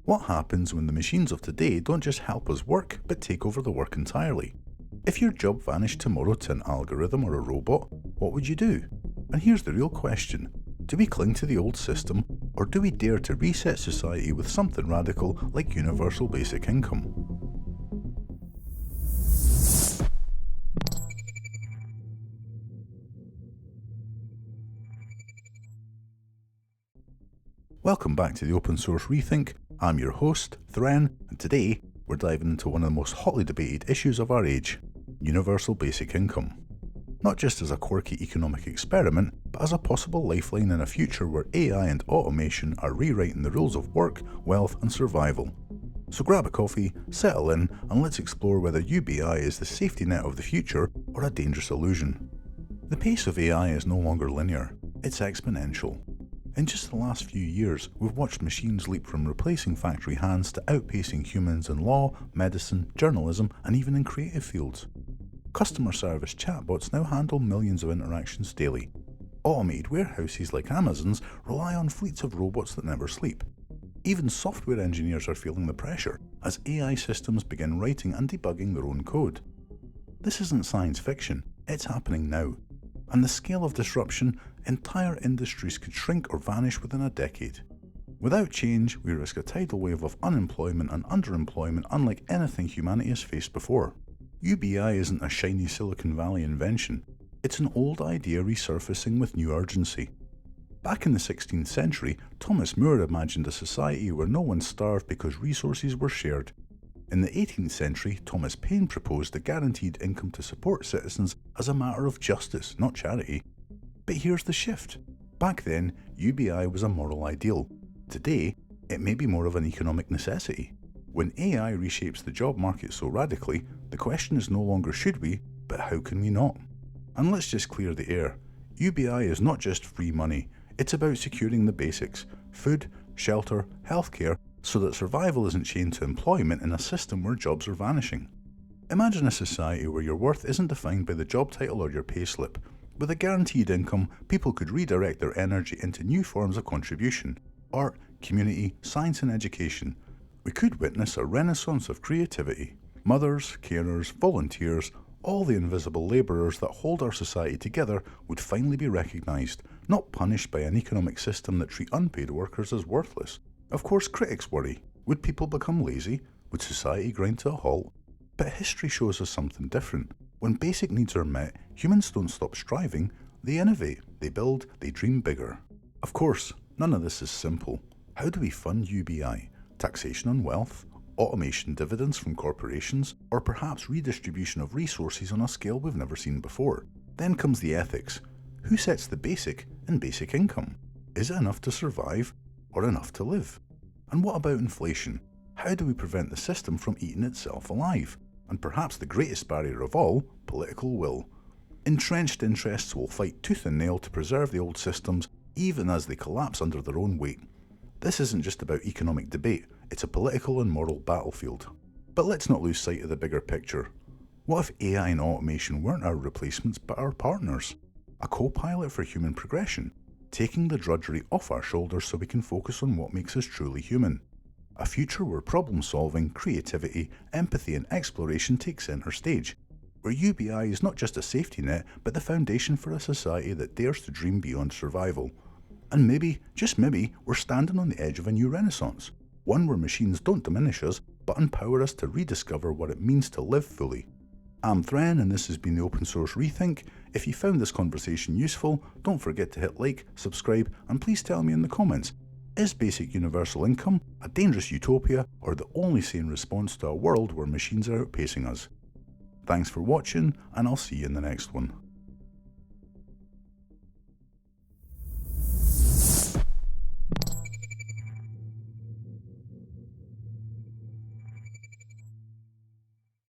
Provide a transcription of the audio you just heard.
What happens when the machines of today don't just help us work, but take over the work entirely? If your job vanished tomorrow to an algorithm or a robot, what would you do? And here's the real question. Do we cling to the old system, or do we dare to reset society with something radical like universal basic income? Welcome back to the Open Source ReThink. I'm your host, Thren, and today we're diving into one of the most hotly debated issues of our age, universal basic income. Not just as a quirky economic experiment, but as a possible lifeline in a future where AI and automation are rewriting the rules of work, wealth, and survival. So grab a coffee, settle in, and let's explore whether UBI is the safety net of the future or a dangerous illusion. The pace of AI is no longer linear, it's exponential. In just the last few years, we've watched machines leap from replacing factory hands to outpacing humans in law, medicine, journalism, and even in creative fields. Customer service chatbots now handle millions of interactions daily. Automated warehouses like Amazon's rely on fleets of robots that never sleep. Even software engineers are feeling the pressure as AI systems begin writing and debugging their own code. This isn't science fiction, it's happening now. And the scale of disruption, entire industries could shrink or vanish within a decade. Without change, we risk a tidal wave of unemployment and underemployment unlike anything humanity has faced before. UBI isn't a shiny Silicon Valley invention. It's an old idea resurfacing with new urgency. Back in the 16th century, Thomas More imagined a society where no one starved because resources were shared. In the 18th century, Thomas Paine proposed a guaranteed income to support citizens as a matter of justice, not charity. But here's the shift. Back then, UBI was a moral ideal. Today, it may be more of an economic necessity. When AI reshapes the job market so radically, the question is no longer should we, but how can we not? And let's just clear the air. UBI is not just free money, it's about securing the basics: food, shelter, healthcare, so that survival isn't chained to employment in a system where jobs are vanishing. Imagine a society where your worth isn't defined by the job title or your payslip. With a guaranteed income, people could redirect their energy into new forms of contribution: art, community, science and education. We could witness a renaissance of creativity. Mothers, carers, volunteers, all the invisible labourers that hold our society together would finally be recognised, not punished by an economic system that treats unpaid workers as worthless. Of course, critics worry. Would people become lazy? Would society grind to a halt? But history shows us something different. When basic needs are met, humans don't stop striving, they innovate, they build, they dream bigger. Of course, none of this is simple. How do we fund UBI? Taxation on wealth? Automation dividends from corporations? Or perhaps redistribution of resources on a scale we've never seen before? Then comes the ethics. Who sets the basic and basic income? Is it enough to survive? Or enough to live? And what about inflation? How do we prevent the system from eating itself alive? And perhaps the greatest barrier of all, political will. Entrenched interests will fight tooth and nail to preserve the old systems, even as they collapse under their own weight. This isn't just about economic debate, it's a political and moral battlefield. But let's not lose sight of the bigger picture. What if AI and automation weren't our replacements but our partners? A co-pilot for human progression, taking the drudgery off our shoulders so we can focus on what makes us truly human. A future where problem solving, creativity, empathy and exploration take centre stage. Where UBI is not just a safety net, but the foundation for a society that dares to dream beyond survival. And maybe, just maybe, we're standing on the edge of a new renaissance. One where machines don't diminish us, but empower us to rediscover what it means to live fully. I'm Thren, and this has been the Open Source ReThink. If you found this conversation useful, don't forget to hit like, subscribe, and please tell me in the comments, is basic universal income a dangerous utopia or the only sane response to a world where machines are outpacing us? Thanks for watching, and I'll see you in the next one.